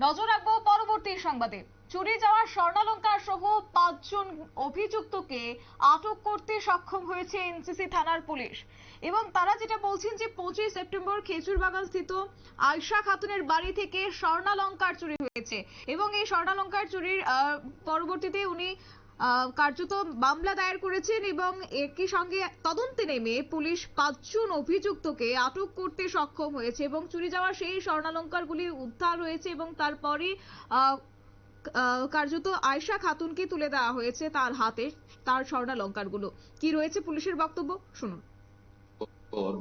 নজর রাখবো পরবর্তী সংবাদে। চুরি যাওয়া স্বর্ণালংকার সহ 5 জন অভিযুক্তকে আটক করতে সক্ষম হয়েছে এনসিসি থানার পুলিশ। এবং তারা যেটা বলছেন যে 25 সেপ্টেম্বর খেজুরবাগান স্থিত আয়শা খাতুনের বাড়ি থেকে স্বর্ণালংকার চুরি হয়েছে এবং এই স্বর্ণালংকার চুরির পরবর্তীতে উনি কার্যত মামলা দায়ের করেছেন এবং একই সঙ্গে তদন্তে নেমে পুলিশ 5 জন অভিযুক্তকে আটক করতে সক্ষম হয়েছে এবং চুরি যাওয়া সেই স্বর্ণালংকারগুলি উদ্ধার হয়েছে এবং তারপরে কার্যত আয়শা খাতুনকে তুলে দেওয়া হয়েছে তার হাতে তার স্বর্ণালংকারগুলো। কি রয়েছে পুলিশের বক্তব্য শুনুন।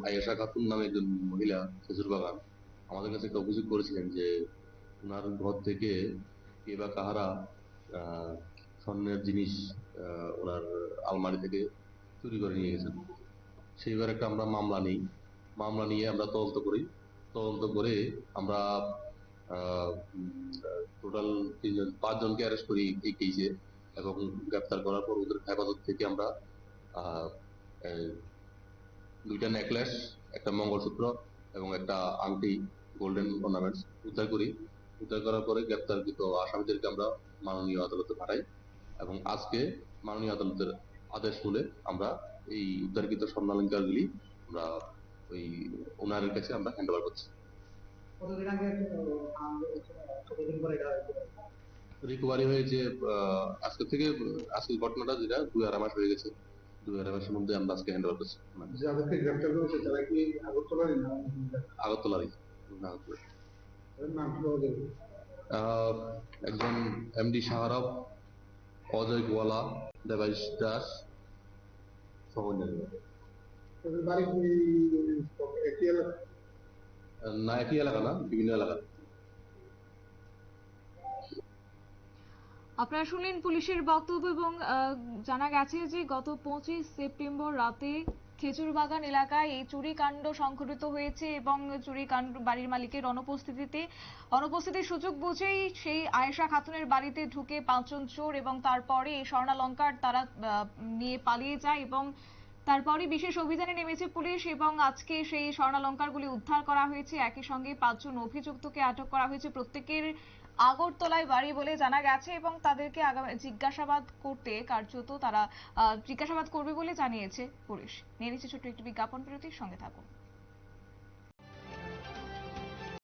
আয়েশা খাতুন নামে একজন মহিলা খেজুরবাগান আমাদের কাছে একটা অভিযোগ করেছিলেন যে ওনার ঘর থেকে কে বা কাহারা স্বর্ণের জিনিস ওনার আলমারি থেকে চুরি করে নিয়ে গেছেন। সেইবার একটা আমরা মামলা নিয়ে আমরা তদন্ত করি। তদন্ত করে আমরা টোটাল 5 জনকে অ্যারেস্ট করি এই কেসে এবং গ্রেপ্তার করার পর ওদের হেফাজত থেকে আমরা আহ, এই 2টা নেকলেস, একটা মঙ্গলসূত্র এবং একটা আংটি, গোল্ডেন অর্নামেন্টস উদ্ধার করি। উদ্ধার করার পরে গ্রেপ্তারকৃত আসামিদেরকে আমরা মাননীয় আদালতে পাঠাই এবং আজকে মাননীয় আদালতের আদেশ হলে আমরা এই উদ্ধারকৃত স্বর্ণালংকারগুলি আমরা ওই ওনারের কাছে আমরা হ্যান্ড ওভার করছি। রিকভারি হয়েছে আজকে থেকে, আজকে ঘটনাটা যেটা 2.5 মাস হয়ে গেছে। 2.5 মাসের মধ্যে আমরা আজকে হ্যান্ড ওভার করছি। যাদেরকে গ্রেপ্তার করেছে তারা কি আগরতলারই না? আগরতলারই। একজন এমডি শাহরফ, অজয় গোয়ালা, দেবাশিস দাস সহ না, একই এলাকা না, বিভিন্ন এলাকা। আপনারা শুনলেন পুলিশের বক্তব্য এবং জানা গেছে যে গত 25 সেপ্টেম্বর রাতে খেজুরবাগান এলাকায় এই চুরিকাণ্ড সংঘটিত হয়েছে এবং চুরিকাণ্ড বাড়ির মালিকের অনুপস্থিতির সুযোগ বুঝেই সেই আয়েশা খাতুনের বাড়িতে ঢুকে 5 জন চোর এবং তারপরে এই স্বর্ণালংকার তারা নিয়ে পালিয়ে যায় এবং তারপরে বিশেষ অভিযানে নেমেছে পুলিশ এবং আজকে সেই স্বর্ণালংকারগুলি উদ্ধার করা হয়েছে। একই সঙ্গে 5 জন অভিযুক্তকে আটক করা হয়েছে। প্রত্যেকের আগরতলায় বাড়ি বলে জানা গেছে এবং তাদেরকে জিজ্ঞাসাবাদ করতে কার্যত তারা জিজ্ঞাসাবাদ করবে বলে জানিয়েছে পুলিশ। নিয়ে নিচ্ছে ছোট্ট একটি বিজ্ঞাপন বিরতির সঙ্গে থাকুন।